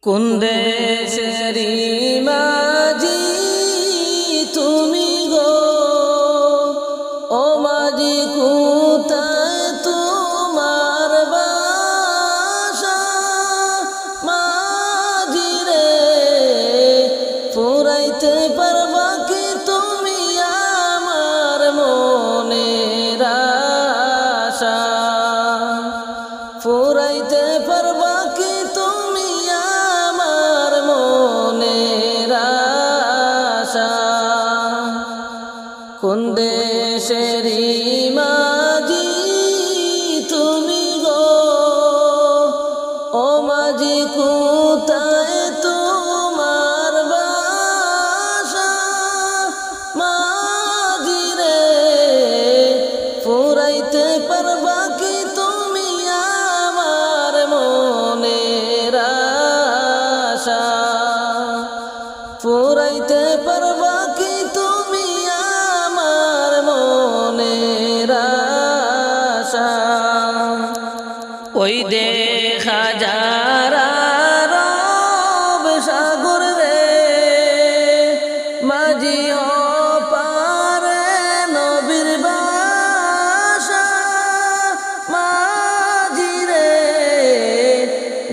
কোন দেশেরি মাঝি তুমি গো, ও মাঝি কোথায় তোমার বাসা? মাঝি রে ফুরাইতে পারবা কি তুমি আমার মনের আশা? ফুরাইতে পারবা কি তুমি আমার মনের আশা? কোন দেশেরি মাঝি তুমি গো, ও মাঝি কোথায় তোমার বাসা? মাঝি রে ফুরাইতে পারবা কি তুমি আমার মনের আশা? ফুরাইতে পারবা কি তুমি আমার মনের আশা? ওই দেখা যারা রব সাগর রে, মাঝি পারে নবীর বাসা। মাঝি রে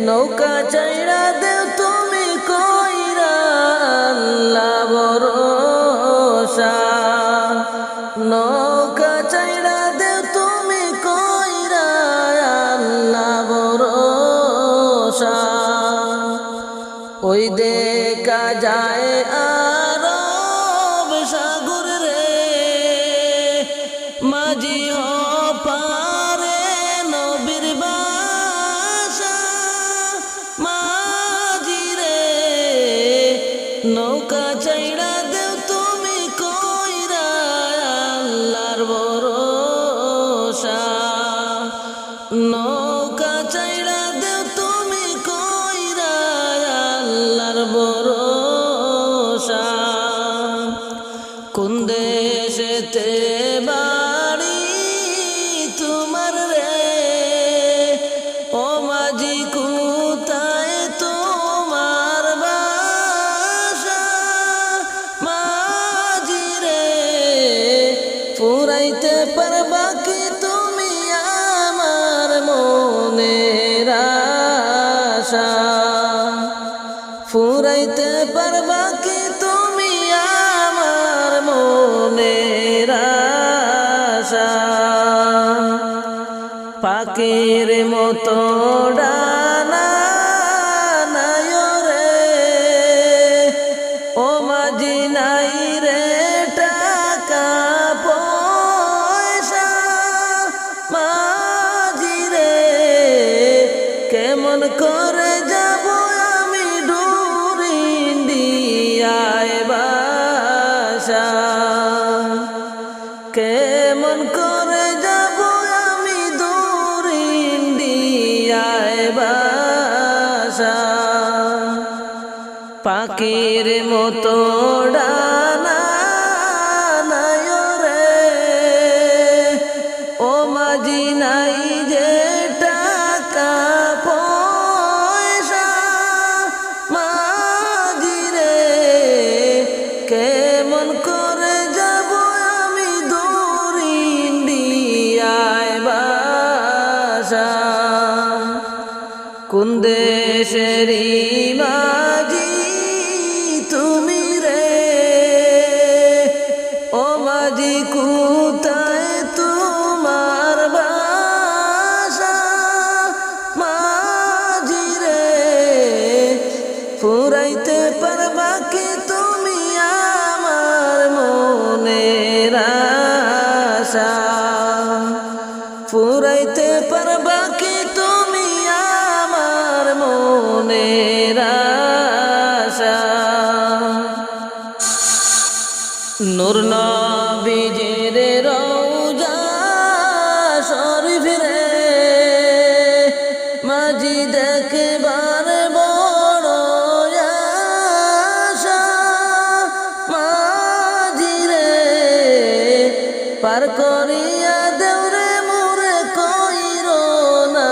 নৌকা চাইরা দেও তুমি কইরা আল্লাহ ভরসা। নৌকা চাইরা দেও তুমি কইরা আল্লাহ ভরসা। ওই দেখা যায় আরব সাগর রে, মাঝি পারে নবীর বাসা। মাঝি রে নৌকা চাইরা দেও তুমি কইরা আল্লাহর ভরসা। নৌকা চাইরা দেও তুমি কইরা আল্লাহর ভরসা। কোন দেশেতে বাড়ি তোমার রে, ও মাঝি কোথায় তোমার বাসা? মাঝি রে ফুরাইতে পারবা কি তুমি আমার মনের আশা? ফুরাইতে পারবা কি তুমি আমার মনের আশা? পাখির মতো ডানা নাই রে, ও মাঝি নাই রে টাকা পয়সা। মাঝি রে কেমন করে যাব আমি ডুর ইন্ডিয়ায় বাসা? কেমন করে যাব আমি দূর ইন্ডিয়ায় বাসা? পাখির মতো ডানা নাই রে, ও মাঝি নাই যে টাকা পয়সা। মাঝি রে কেমন করে যাব আমি দূর ইন্ডিয়ায় বাসা? কোন দেশেরি মাঝি তুমি রে, ও মাঝি কোথায় তোমার বাসা? মাঝি রে ফুরাইতে পারবা কি তুমি আমার মনের আশা? ফুরাইতে পারবা কি তুমি আমার মনের আশা? নূর নবীজির রওজা শরীফ রে, মাঝি দেখবার বড় আশা। মাঝি রে পার করিয়া দেও রে মোরে কইরো না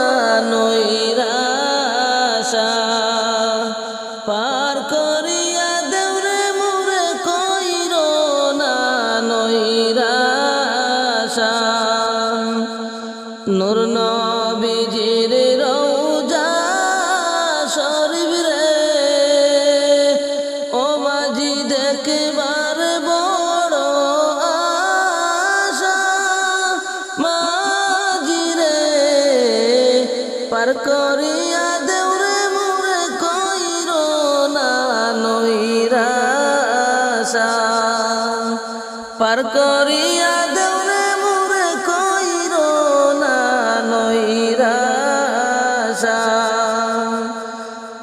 নৈরাশা। শরীফ রে ও মাঝি দেখবার বড় আশা মাঝি রে পার করিয়া দেউরে মোরে কইর না নৈরাশা পার করিয়া দেউরে মোরে কইর না নৈরাশা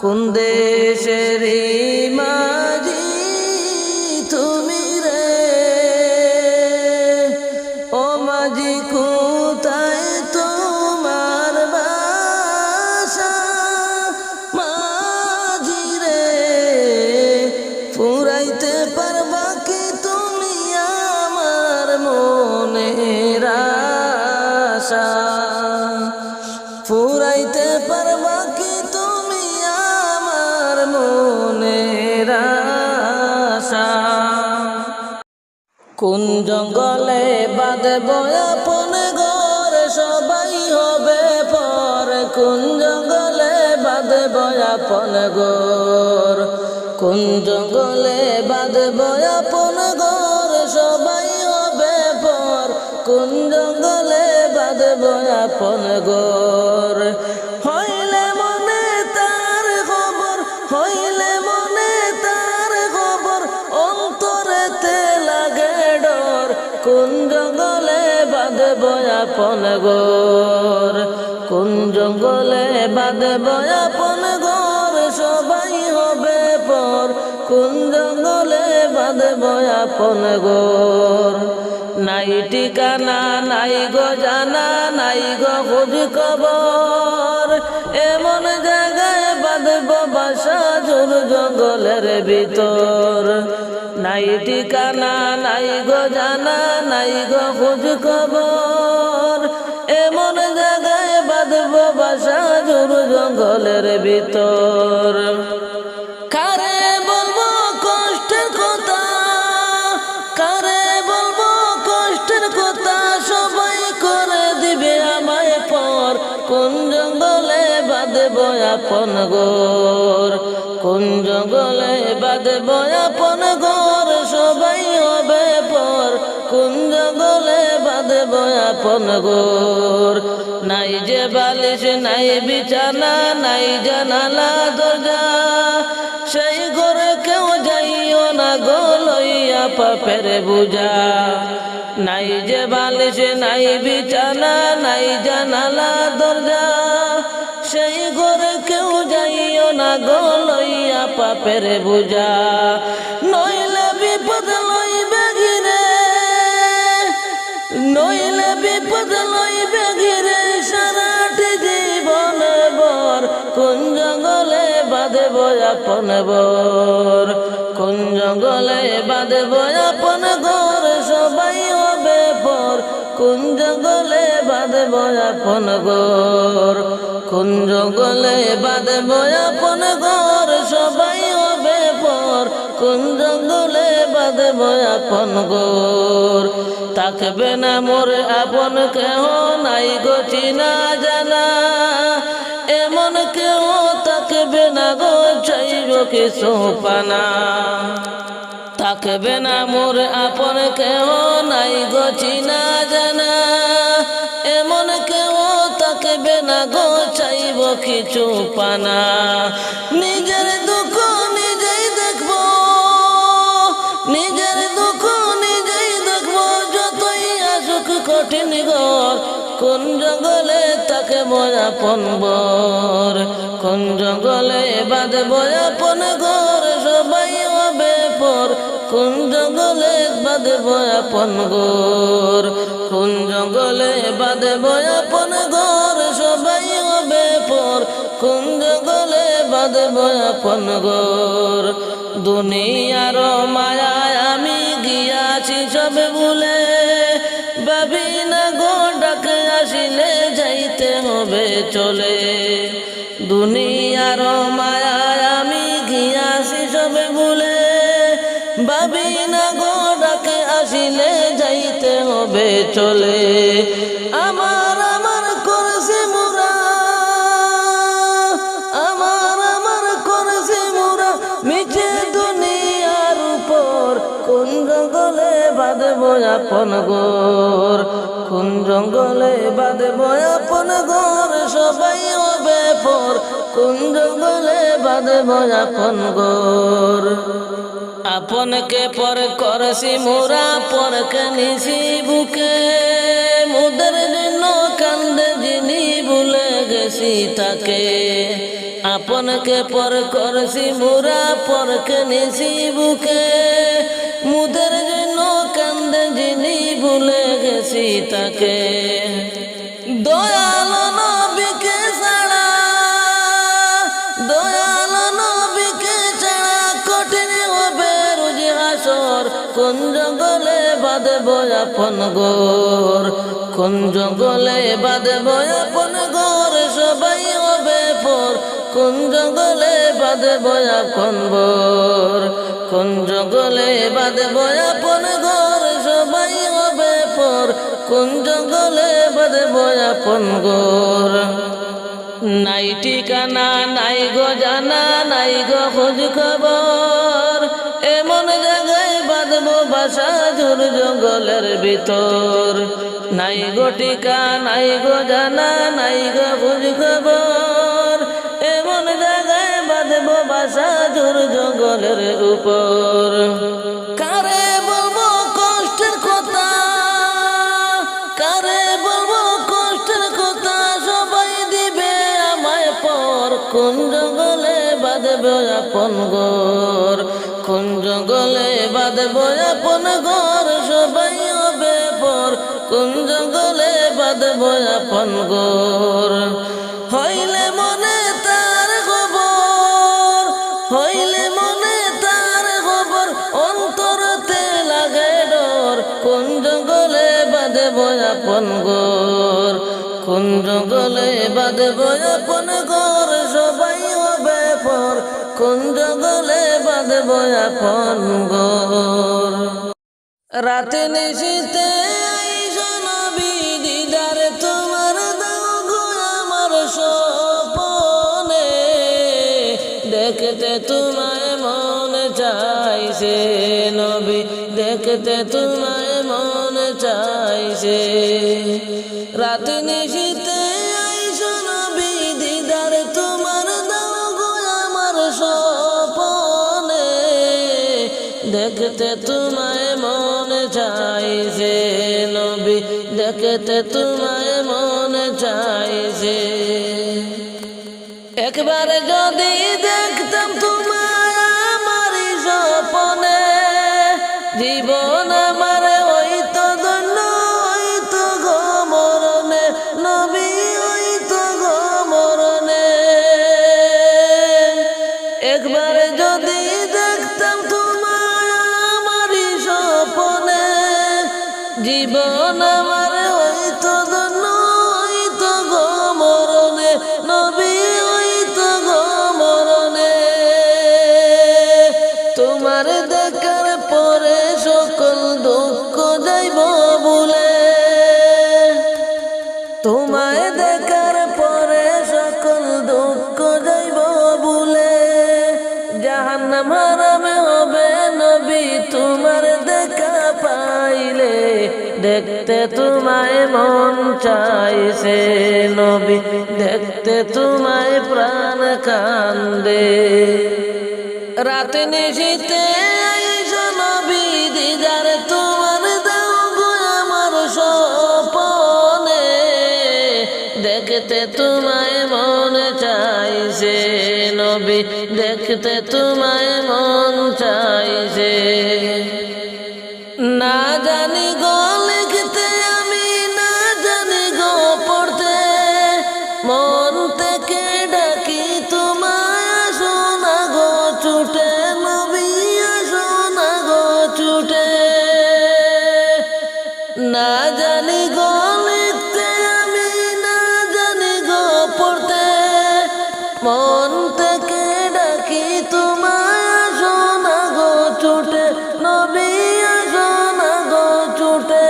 কোন দেশের মাঝি তুমি রে ও মাঝি কোথায় তোমার বাসা মাঝি রে ফুরাইতে পারবা কি তুমি আমার মনের আশা ফুরাইতে পারবা কি তুমি আমার মনের আশা কোন জঙ্গলে বাঁধব আপন ঘর সবাই হবে পর কোন জঙ্গলে বাঁধব আপন ঘর কোন জঙ্গলে বাঁধব আপন ঘর সবাই হবে পর কোন জঙ্গলে বাঁধব আপন ঘর হইলে মনে তার খবর হইলে মনে তার খবর অন্তরেতে লাগে ডর কোন জঙ্গলে বাঁধব আপন ঘর কোন জঙ্গলে বাঁধব আপন ঘর সবাই হবে পর কোন জঙ্গলে বাঁধব আপন ঘর নাই ঠিকানা নাই গো জানা নাই গো খোঁজ খবর এমন জায়গায় বাঁধব বাসা জোর জঙ্গলের ভিতর নাই ঠিকানা নাই গো জানা নাই গো খোঁজ খবর এমন জায়গায় বাঁধব বাসা জোর জঙ্গলের ভিতর কারে বলবো কষ্টের কথা কারে বলবো কষ্টের কথা সবাই করে দিবে আমায় পর কোন জঙ্গলে বাঁধব আপন ঘর কোন জঙ্গলে বাঁধব আপন ঘর সবাই হবে পর কোন জঙ্গলে বাঁধব আপন ঘর নাই যে বালিশ নাই বিছানা নাই জানালা দরজা সেই ঘরে কেউ যাইও না গো লইয়া পাপের বুঝা নাই যে বালিশ নাই বিছানা নাই জানালা দরজা সেই ঘরে কেউ যাইও না গো লইয়া পাপের বুঝা নইলে বিপদ লইবে ঘিরে নইলে বিপদ লইবে ঘিরে সারাটি জীবন বর কোন জঙ্গলে বাঁধব আপন বর কোন জঙ্গলে বাঁধব আপন ঘর সবাই হবে পর কোন জঙ্গলে বাঁধব আপন ঘর কোন জঙ্গলে বাঁধব আপন ঘর সবাই হবে পর কোন জঙ্গলে বাঁধব আপন ঘর থাকবে না মোর আপন কেহ নাই গো চিনা জানা এমন কেউ থাকবে না গো চাইব কিছু পানা থাকবে না মোর আপন কেহ নাই গো চিনা জানা এমন কেউ থাকবে না গো চাইব কিছু পানা নিজের দুঃখ নিজেই দেখবো নিজের দুঃখ নিজেই দেখবো যতই আসুক কঠিন ঘর কোন জঙ্গলে থাকব আপন বর কোন জঙ্গলে বাঁধব আপন ঘর সবাই হবে পর কোন জঙ্গলে বাঁধব আপন ঘর কোন জঙ্গলে বাঁধব আপন ঘর সবাই হবে পর কোন জঙ্গলে বাঁধব আপন ঘর দুনিয়ার মায়ায় আমি গিয়াছি সব ভুলে ভাবি না গো ডাকে আসিলে যাইতে হবে চলে দুনিয়ার মায়ায় আমি গিয়াছি সব ভুলে ভাবি না গো ডাকে আসিলে যাইতে হবে চলে আমার আমার করছে মোরা আমার আপন ঘর, কোন জঙ্গলে বাঁধব আপন ঘর, সবাই হবে পর, কোন জঙ্গলে বাঁধব আপন ঘর। আপনকে পর করছি মোরা, পরকে নিছি বুকে, মোদের জন্য কান্দে যিনি ভুলে গেছি তাকে। আপনকে পর করছি মোরা, পরকে নিছি বুকে, মোদের জন্য কান্দে যিনি ভুলে গেছি তাকে। দয়াল নবীকে ছাড়া, দয়াল নবীকে ছাড়া কঠিন হবে রোজ হাসর, কোন জঙ্গলে বাঁধব আপন ঘর, কোন জঙ্গলে বাঁধব আপন ঘর, সবাই হবে পর, কোন জঙ্গলে বাঁধব আপন ঘর, কোন জঙ্গলে বাঁধব আপন ঘর, সবাই হবে পর, কোন জঙ্গলে বাঁধব আপন ঘর। নাই ঠিকানা নাই গো জানা, নাই গো খোঁজ খবর, এমন জায়গায় বাঁধব বাসা ঝুর জঙ্গলের ভিতর। নাই গো ঠিকানা নাই গো জানা, নাই গো খোঁজ খবর, এমন জায়গায় বাঁধব বাসা ঝুর জঙ্গলের উপর। কারে বলবো কষ্টের কথা, কারে বলবো কষ্টের কথা, সবাই দিবে আমায় পর, কোন জঙ্গলে বাঁধব আপন ঘর, কোন জঙ্গলে বাঁধব আপন ঘর, সবাই হবে পর, কোন জঙ্গলে বাঁধব আপন ঘর। হইলে মনে তার খবর, হইলে মনে তার খবর, অন্তরতে লাগে ডর, কোন জঙ্গলে বাঁধব আপন ঘর, কোন জঙ্গলে বাঁধব আপন ঘর, সবাই হবে পর, কোন জঙ্গলে বাঁধব আপন ঘর। রাতে নিশীতে আইসো নবী দিদার তোমার দাও গো আমার স্বপনে, দেখতে তোমায় মন চাইছে নবী, দেখতে তোমায় মন চাইছে। রাতে নিশীতে আইসো নবী দিদার তোমার দাও গো আমার স্বপনে, দেখতে তোমায় মন চাইছে নবী, দেখতে তোমায় মন চাইছে। একবার যদি দেখতাম তোমায় আমারই স্বপনে, জীবন আমার হইতো ধন্য, হইতো গো মরণে নবী, হইতো গো মরণে। একবার যদি দেখতাম তোমায় আমারই স্বপনে, জীবন আমার হইতো ধন্য, হইতো গো মরণে নবী, হইতো গো মরণে। তোমার দেখার পরে সকল দুঃখ যাইব ভুলে, তোমায় দেখার পরে সকল দুঃখ যাইব ভুলে, জাহান্নাম হারামে হবে নবী তোমার দেখা পাইলে, দেখতে তোমায় মন চাইছে নবী, দেখতে তোমায় প্রাণ কান্দে। রাতে নিশীতে আইসো নবী দিদার তোমার দাও গো আমার স্বপনে, দেখতে তোমায় মন চাইছে নবী, দেখতে তোমায় মন চাইছে। না জানি গো লিখতে আমি, না জানি গো পড়তে, মন থেকে ডাকি তোমায় আসো না গো ছুটে নবী, আসো না গো ছুটে। না জানি গো লিখতে আমি, না জানি গো পড়তে, মন থেকে ডাকি তোমায় আসো না গো ছুটে নবী, আসো না গো ছুটে।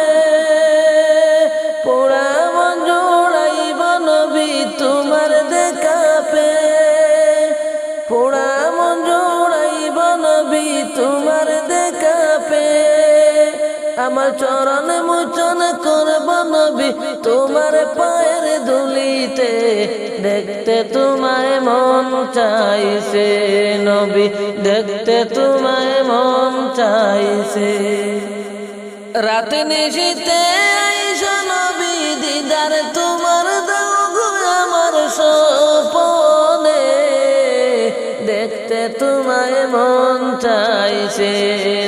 চরণ মোচন করব নবী তোমার পায়ের ধুলিতে দেখতে তোমায় মন চাইছে নবী দেখতে তোমায় মন চাইছে রাতে নিশীতে আইসা নবী দিদার তোমার দাও গো আমার স্বপনে দেখতে তোমায় মন চাইছে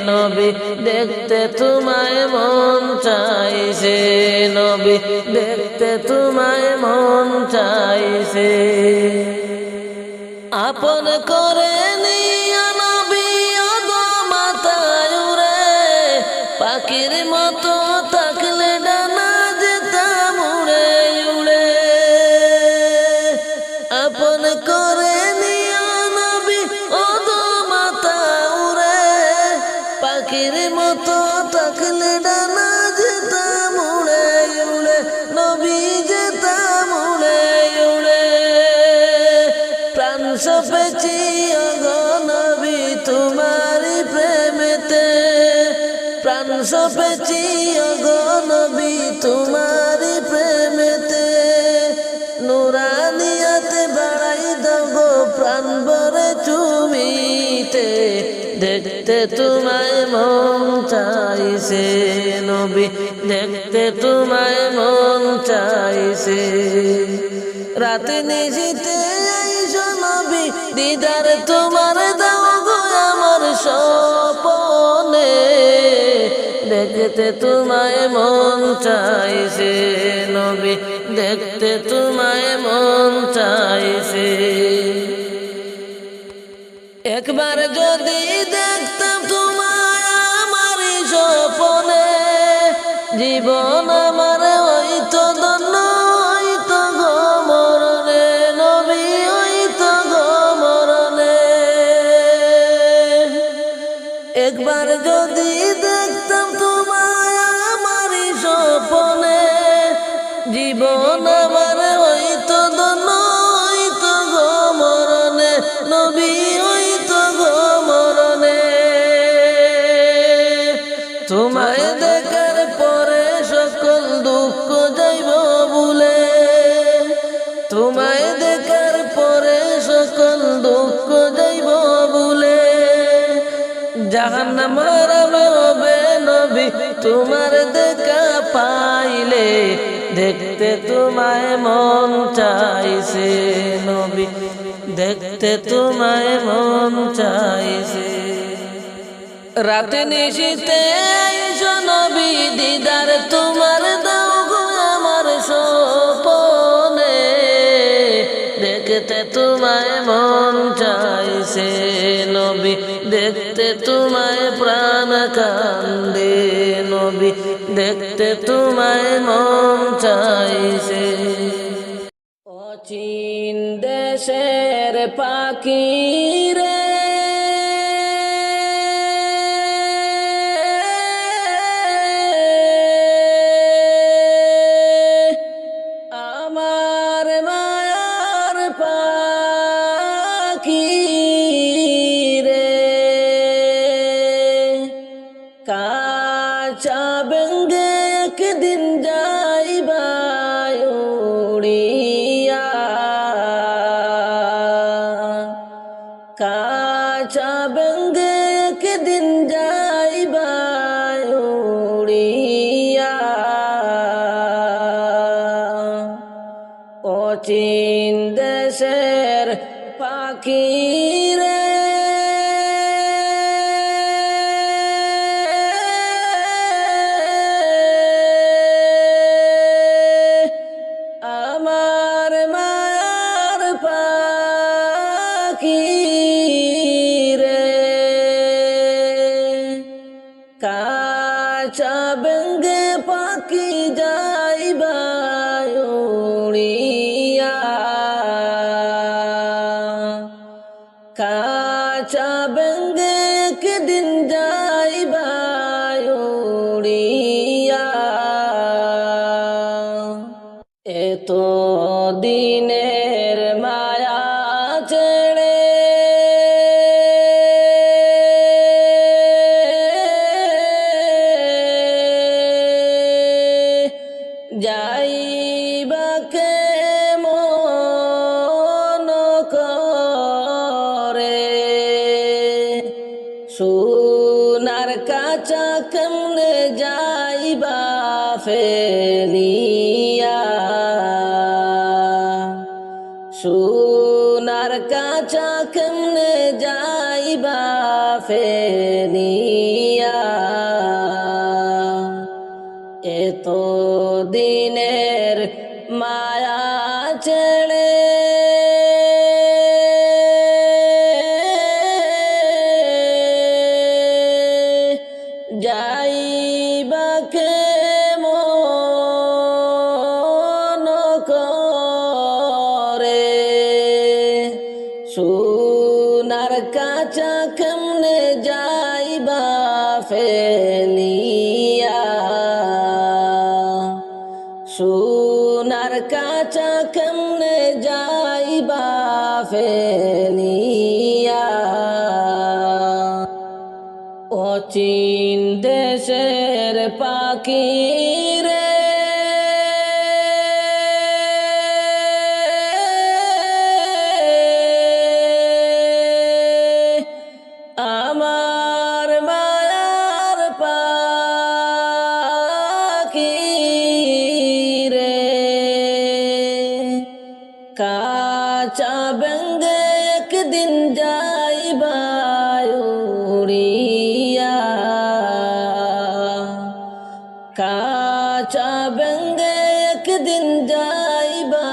নবী দেখতে তোমায় মন চাইছে নবী দেখতে তোমায় মন চাইছে আপন করে নিয়া নবী ওগো মাথায় উড়ে পাখির মতো থাকলে ডানা যেতাম উড়ে উড়ে আপন করে নিয়া নবী ওগো মাথা উড়ে পাখির মতো থাকলে ডানা যেতাম উড়ে উড়ে নবী যেতাম উড়ে উড়ে প্রাণ সপেছি ওগো নবী তোমারি প্রেমেতে প্রাণ সপেছি ওগো নবী তোমারি প্রেমেতে নুরানিয়াতে বাড়াই দাও গো প্রাণ ভরে চুমিতে দেখতে তোমায় মন চাইছে নবী দেখতে তোমায় মন চাইছে রাতে নিশীতে আইসো নবী দিদার তোমার দাও গো আমার স্বপনে দেখতে তোমায় মন চাইছে নবী দেখতে তোমায় মন চাইছে একবার যদি দেখতাম তোমায় আমার স্বপনে জীবন আমার হইতো ধন্য হইতো গো মরণে নবী হইতো গো মরণে একবার যদি দেখতাম তোমায় আমার স্বপনে জীবন আমার হইতো ধন্য হইতো গো মরণে নবী হইতো গো মরণে তোমায় দেখার পরে সকল দুঃখ যাইব ভুলে তোমায় দেখার পরে সকল দুঃখ যাইব ভুলে জাহান্নাম হারামে হবে নবী তোমার দেখা পাইলে দেখতে তোমায় মন চাইছে নবী দেখতে তোমায় মন চাইছে রাতে নিশীতে আইসো নবী দিদার তোমার দাও গো আমার স্বপনে দেখতে তোমায় মন চাইছে নবী দেখতে তোমায় প্রাণ কান্দে নবী দেখতে তোমায় মন চাইছে অচিন দেশের পাখি রে আমার মায়ার পাখি রে কাঁচা বেঙ্গে একদিন যাইবা উড়িয়া কাঁচা বেঙ্গে একদিন যাইবা উড়িয়া অচিন দেশের পাখি রে আমার মায়ার পাখি রে কাঁচা বেঙ্গে পাখি যাইবা উড়িয়া কাঁচা বেঙ্গে একদিন যাইবা উড়িয়া এত দিনের মায়া ছেড়ে সোনার কাঁচা কেমনে যাইবা ফেলিয়া, সোনার কাঁচা কেমনে যাইবা ফেলিয়া, এত দিনের মায়া ছেড়ে যাইবা কেমন করে, সোনার কাঁচা কেমনে যাইবা ফেলিয়া, সোনার কাঁচা কেমনে যাইবা ফেলিয়া, অচিন দেশের পাখি রে আমার মায়ার পাখি রে, কাঁচা বেঙ্গে একদিন যাইবা উড়িয়া, কাঁচা বেঙ্গে একদিন যাইবা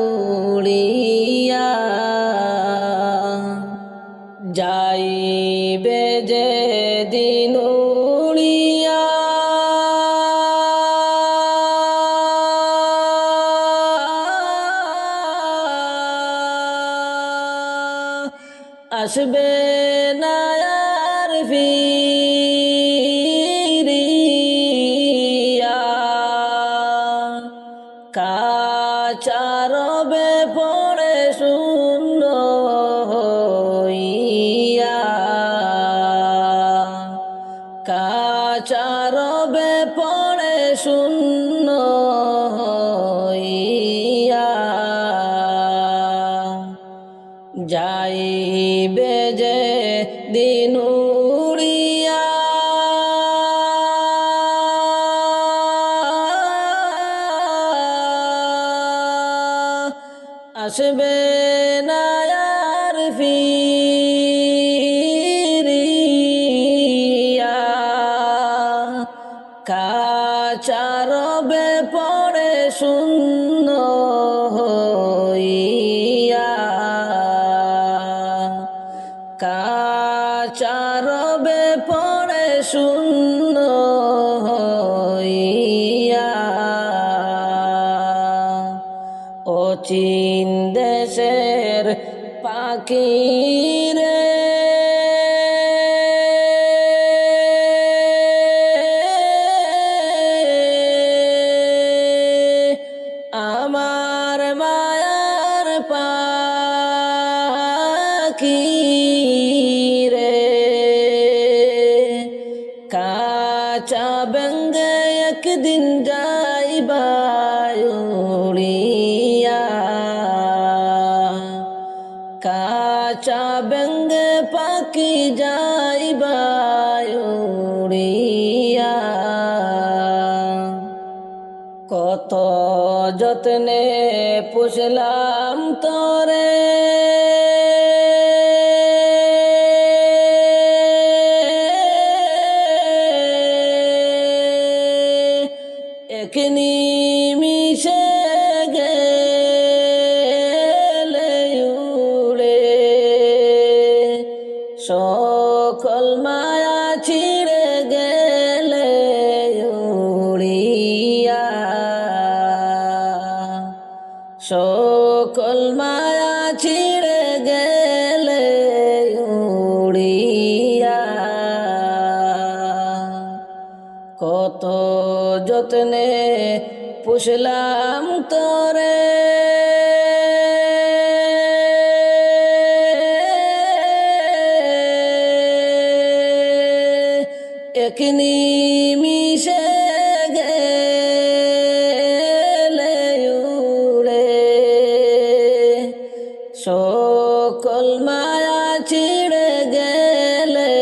উড়িয়া, যাইবে যে দিন উড়িয়া আসবে না আর ফিরিয়া, কাঁচা রবে পড়ে শূন্য হইয়া, কাঁচা রবে পড়ে শূন্য হইয়া, যাইবে যে দিন উড়িয়া আসবে না আর ফিরিয়া, কাঁচা রবে পড়ে শূন্য হইয়া, কাঁচা রবে পড়ে শূন্য হইয়া, অচিন দেশের পাখি রে আমার মায়ার পাখি রে, কাঁচা বেঙ্গে একদিন যাইবা উড়িয়া, কাঁচা বেঙ্গে পাখি যাইবা উড়িয়া, কত যত্নে পুষলাম তরে এক নিমিষে গেলে উড়ে, সকল মায়া ছিঁড়ে গেলে উড়িয়া, সকল মায়া ছিঁড়ে গেলে উড়িয়া, কত যত্নে পুষলাম তরে এক নিমিষে গেলে উড়ে, সকল মায়া ছিঁড়ে গেলে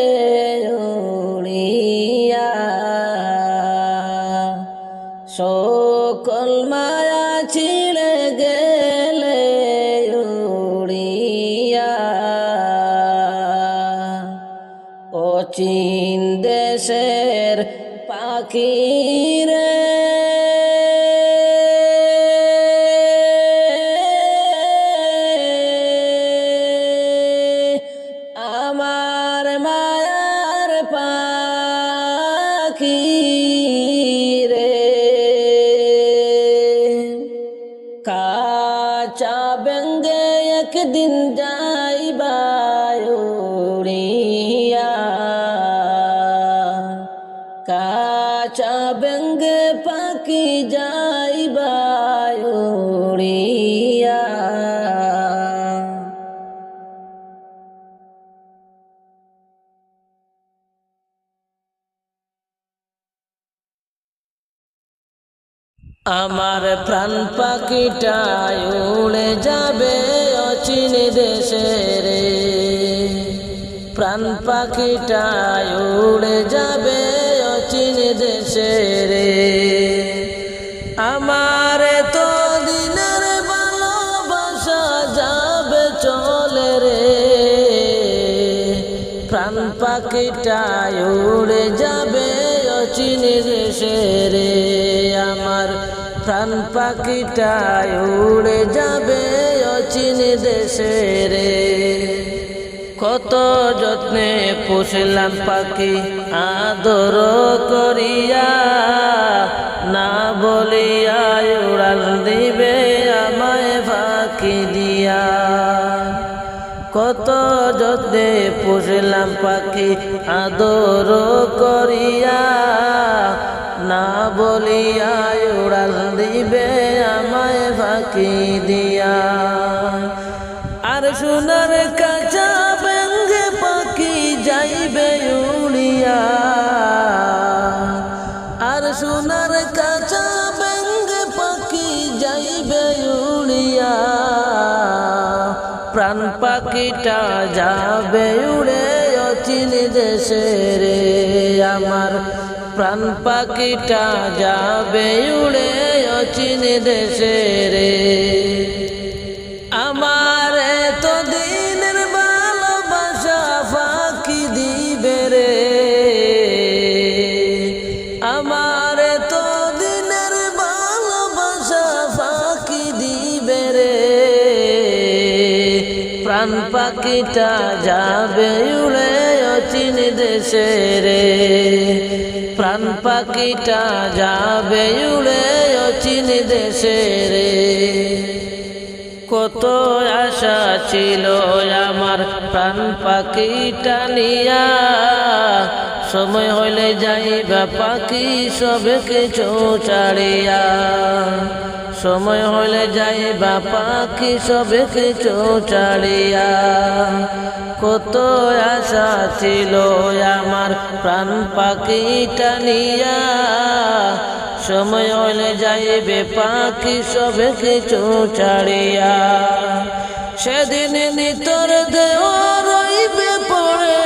অচিন দেশের পাখি রে আমার মায়ার পাখি রে কাঁচা বেঙ্গে একদিন যাইবা উড়িয়া কাঁচা বেঙ্গে পাখি যাইবা উড়িয়া আমার প্রাণ পাখিটা উড়ে যাবে অচিন দেশে রে প্রাণ পাখিটা উড়ে যাবে অচিন দেশে রে আমার তো দিনের ভালোবাসা যাবে চলে রে প্রাণ পাখিটা উড়ে যাবে অচিন দেশে রে আমার প্রাণ পাখিটা উড়ে যাবে অচিন দেশে রে কত যত্নে পুষলাম পাখি আদর করিয়া না বলিয়া উড়াল দিবে আমায় ফাঁকি দিয়া কত যত্নে পুষলাম পাখি আদর করিয়া না বলিয়া উড়াল দিবে আমায় ফাঁকি দিয়া আর সোনার কাঁচা বেঙ্গে পাখি যাইবে উড়িয়া আর সোনার কাঁচা বেঙ্গে পাখি যাইবে উড়িয়া প্রাণ পাখিটা যাবে উড়ে অচিন দেশে রে আমার প্রাণ পাখিটা যাবে উড়ে অচিন দেশে রে আমার তো দিনের ভালোবাসা ফাঁকি দিবে রে আমার তো দিনের ভালোবাসা ফাঁকি দিবে রে প্রাণ পাখিটা যাবে উড়ে অচিন দেশে রে প্রাণ পাখিটা যাবে উড়ে অচিন দেশে রে কত আশা ছিল আমার প্রাণ পাখিটা নিয়া সময় হইলে যাইবা পাখি সবে কিছু ছাড়িয়া সময় হইলে যাইবা পাখি সবে কিছু ছাড়িয়া কত আশা ছিল আমার প্রাণ পাখিটা নিয়া সময় হইলে যাইবে পাখি সবে কিছু ছাড়িয়া সেদিন নিতর দেহ রইবে পড়ে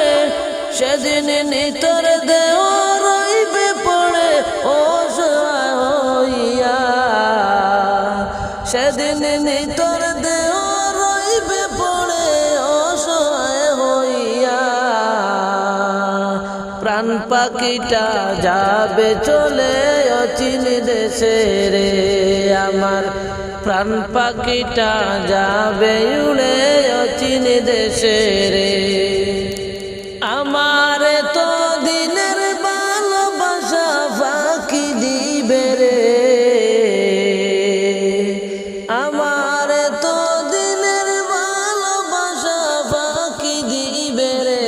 সেদিন নিতর দেহ রইবে পড়ে অসহায় হইয়া সেদিন নিতর দেহ রইবে পড়ে অসহায় হইয়া প্রাণ পাখিটা যাবে চলে অচিন দেশে রে আমার প্রাণ পাখিটা যাবে উড়ে অচিন দেশে রে আমার তো দিনের ভালোবাসা ফাঁকি দিবে রে আমার তো দিনের ভালোবাসা ফাঁকি দিবে রে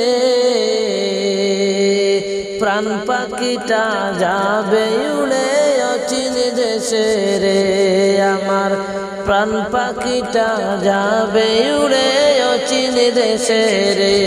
প্রাণ পাখিটা যাবে উড়ে অচিন দেশে রে আমার প্রাণ পাখিটা যাবে উড়ে অচিন দেশে রে